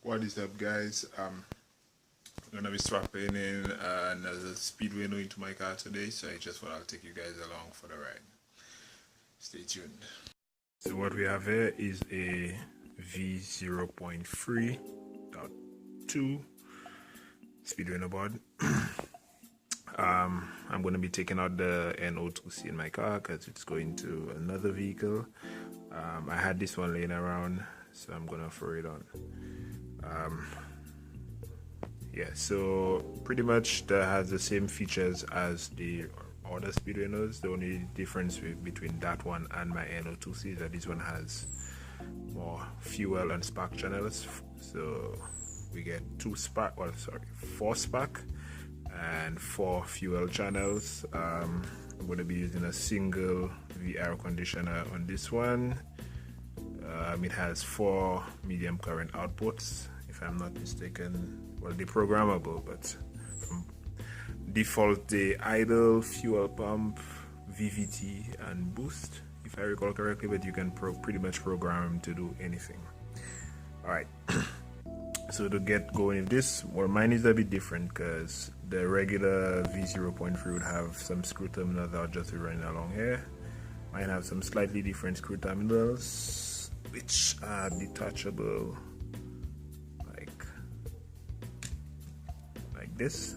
What is up, guys? I'm gonna be swapping in another Speeduino into my car today, so I just want to take you guys along for the ride. Stay tuned. So what we have here is a V0.3.2 Speeduino board. I'm going to be taking out the NO2C in my car because it's going to another vehicle. I had this one laying around, so I'm going to throw it on. Yeah, so pretty much that has the same features as the other Speeduinos. The only difference between that one and my NO2C is that this one has more fuel and spark channels. So we get 4 spark and 4 fuel channels. I'm going to be using a single VR conditioner on this one. It has 4 medium current outputs, if I'm not mistaken. Well, they're programmable, but from default they idle, fuel pump, VVT, and boost, if I recall correctly, but you can pretty much program them to do anything. Alright, so to get going with this, well, mine is a bit different because the regular V0.3 would have some screw terminals that are just running along here. Mine have some slightly different screw terminals, which are detachable like this.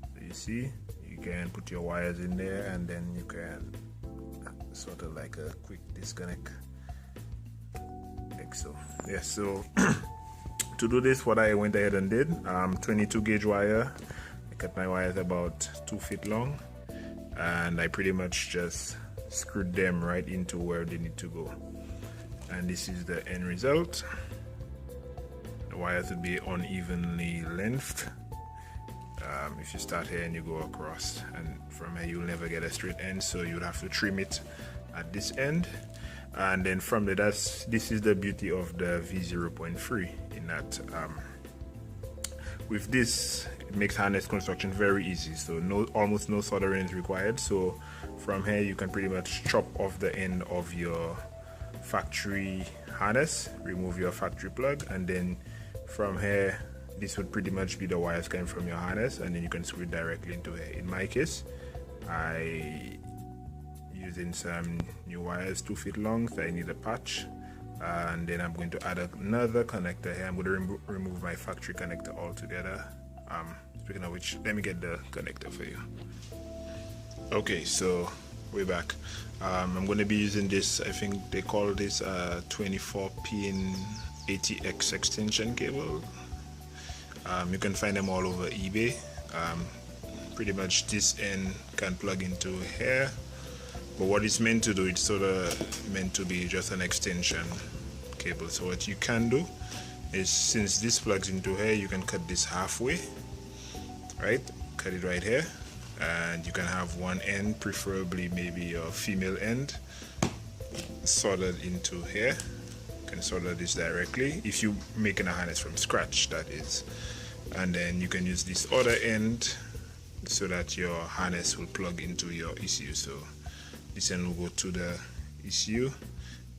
So you see, you can put your wires in there and then you can sort of like a quick disconnect, like so. Yeah, so to do this, what I went ahead and did, 22 gauge wire. I cut my wires about 2 feet long, and I pretty much just screwed them right into where they need to go. And this is the end result. The wires would be unevenly lengthed. If you start here and you go across, and from here you'll never get a straight end, so you'll have to trim it at this end. And then from there, this is the beauty of the V0.3 in that with this, it makes harness construction very easy. So almost no soldering is required. So from here you can pretty much chop off the end of your factory harness, remove your factory plug, and then from here this would pretty much be the wires coming from your harness, and then you can screw it directly into here. In my case, I using some new wires 2 feet long, so I need a patch, and then I'm going to add another connector here. I'm going to remove my factory connector altogether. Speaking of which, let me get the connector for you. Okay, so we're back. I'm going to be using this, I think they call this a 24-pin ATX extension cable. You can find them all over eBay. Pretty much this end can plug into here, but what it's meant to do, it's sort of meant to be just an extension cable. So what you can do is, since this plugs into here, you can cut this halfway, right? Cut it right here, and you can have one end, preferably maybe a female end, soldered into here. You can solder this directly if you're making a harness from scratch, that is. And then you can use this other end so that your harness will plug into your ECU. So this end will go to the ECU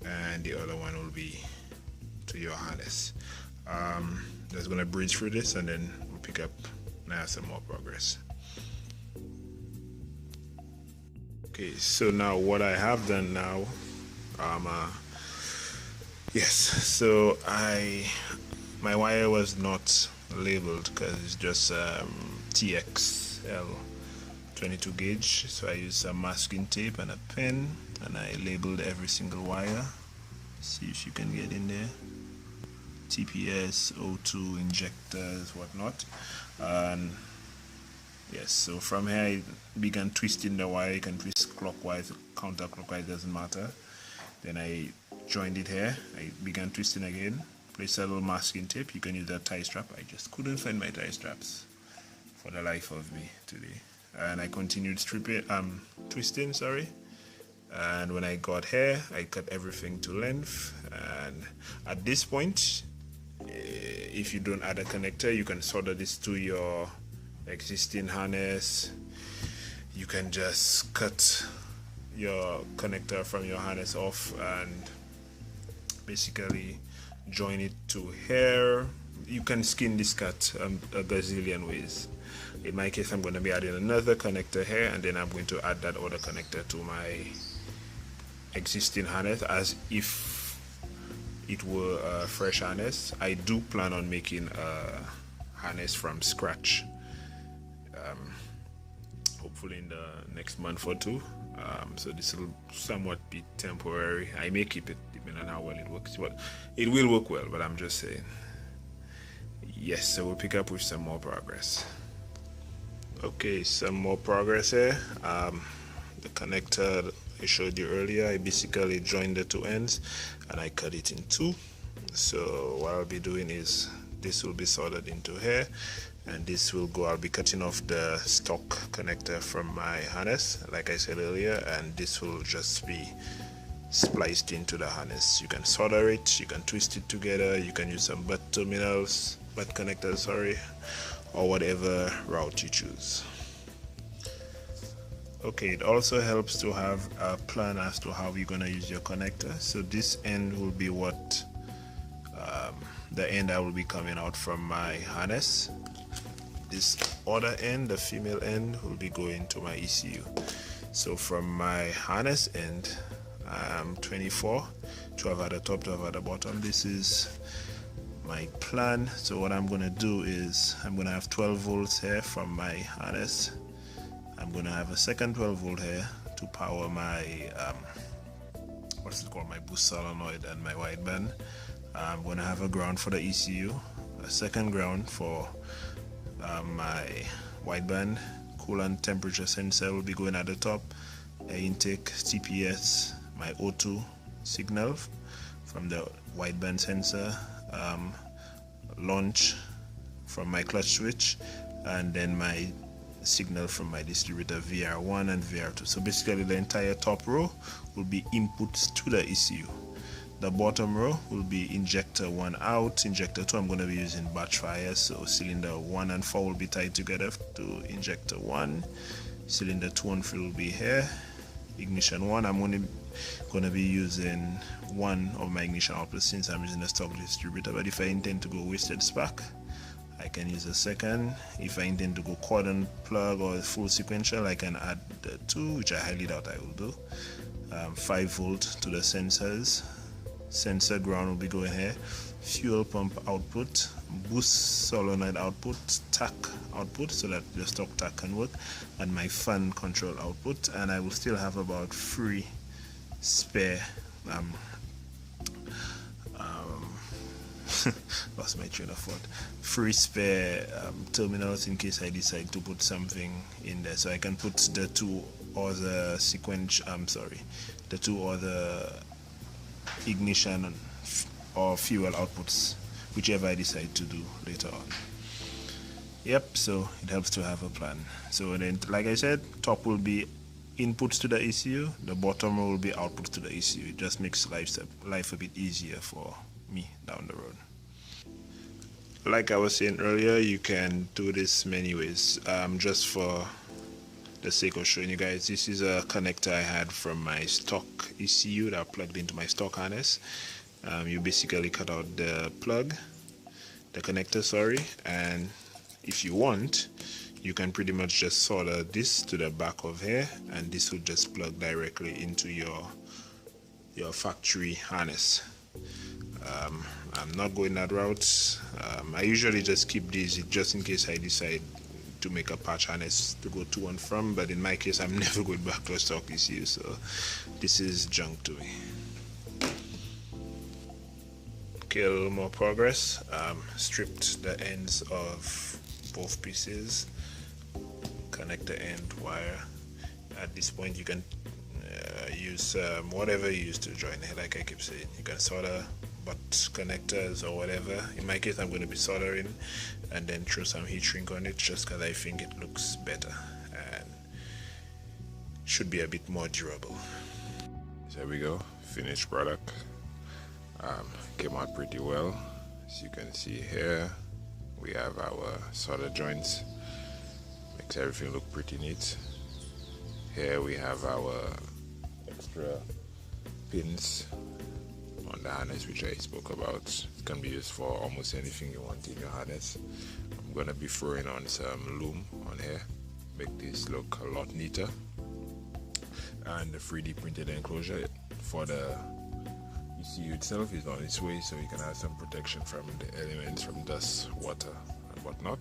and the other one will be to your harness. Just gonna bridge through this and then we'll pick up and have some more progress. Okay, so now what I have done now, yes, so my wire was not labeled because it's just TXL 22 gauge, so I used some masking tape and a pen and I labeled every single wire. See if you can get in there. TPS, O2, injectors, whatnot. And yes, so from here I began twisting the wire. You can twist clockwise, counterclockwise, doesn't matter. Then I joined it here. I began twisting again. Place a little masking tape. You can use that tie strap. I just couldn't find my tie straps for the life of me today. And I continued twisting, sorry. And when I got here, I cut everything to length. And at this point, if you don't add a connector, you can solder this to your existing harness. You can just cut your connector from your harness off and basically join it to here. You can skin this cut a gazillion ways. In my case, I'm going to be adding another connector here, and then I'm going to add that other connector to my existing harness as if it were a fresh harness. I do plan on making a harness from scratch, hopefully in the next month or two. So this will somewhat be temporary. I may keep it depending on how well it works, but it will work well, but I'm just saying. Yes, so we'll pick up with some more progress. Okay, some more progress here. The connector I showed you earlier, I basically joined the two ends and I cut it in two. So what I'll be doing is this will be soldered into here, and this will go, I'll be cutting off the stock connector from my harness like I said earlier, and this will just be spliced into the harness. You can solder it, you can twist it together, you can use some butt terminals, butt connectors, sorry, or whatever route you choose. Okay, it also helps to have a plan as to how you're going to use your connector. So this end will be what the end I will be coming out from my harness. This other end, the female end, will be going to my ECU. So from my harness end, 24, 12 at the top, 12 at the bottom. This is my plan. So what I'm going to do is I'm going to have 12 volts here from my harness. I'm going to have a second 12 volt here to power my my boost solenoid and my wideband. I'm going to have a ground for the ECU, a second ground for my wideband. Coolant temperature sensor will be going at the top, air intake, TPS, my O2 signal from the wideband sensor, launch from my clutch switch, and then my signal from my distributor VR1 and VR2. So basically the entire top row will be inputs to the ECU. The bottom row will be injector 1 out, injector 2 I'm going to be using batch fire, so cylinder 1 and 4 will be tied together to injector 1, cylinder 2 and 3 will be here, ignition 1 I'm only going to be using one of my ignition outputs since I'm using a stock distributor, but if I intend to go wasted spark I can use a second. If I intend to go cordon plug or full sequential, I can add the 2, which I highly doubt I will do. 5 volt to the sensors. Sensor ground will be going here. Fuel pump output, boost solenoid output, tack output so that the stock tack can work, and my fan control output. And I will still have about 3 spare lost my train of thought. 3 spare terminals in case I decide to put something in there, so I can put the 2 other the 2 other ignition or fuel outputs, whichever I decide to do later on. Yep, so it helps to have a plan. So then, like I said, top will be inputs to the ECU, the bottom will be outputs to the ECU. It just makes life a bit easier for me down the road. Like I was saying earlier, you can do this many ways. Just for the sake of showing you guys, this is a connector I had from my stock ECU that I plugged into my stock harness. You basically cut out the connector, sorry, and if you want, you can pretty much just solder this to the back of here, and this will just plug directly into your factory harness. I'm not going that route. I usually just keep these just in case I decide to make a patch harness to go to and from, but in my case I'm never going back to a stock ECU, so this is junk to me. Okay, a little more progress. Stripped the ends of both pieces, connector end wire. At this point you can use whatever you use to join it. Like I keep saying, you can solder butt connectors or whatever. In my case I'm going to be soldering and then throw some heat shrink on it just because I think it looks better and should be a bit more durable. There we go, finished product. Came out pretty well. As you can see here, we have our solder joints, makes everything look pretty neat. Here we have our extra pins on the harness, which I spoke about. It can be used for almost anything you want in your harness. I'm gonna be throwing on some loom on here, make this look a lot neater. And the 3D printed enclosure for the ECU itself is on its way, so you can have some protection from the elements, from dust, water, and whatnot.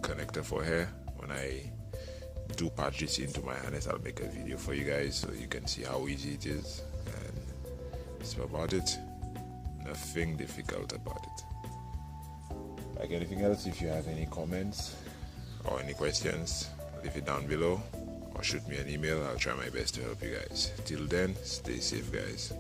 Connector for hair. When I do patch this into my harness, I'll make a video for you guys so you can see how easy it is, and that's about it. Nothing difficult about it. Like anything else, if you have any comments or any questions, leave it down below or shoot me an email. I'll try my best to help you guys. Till then, stay safe, guys.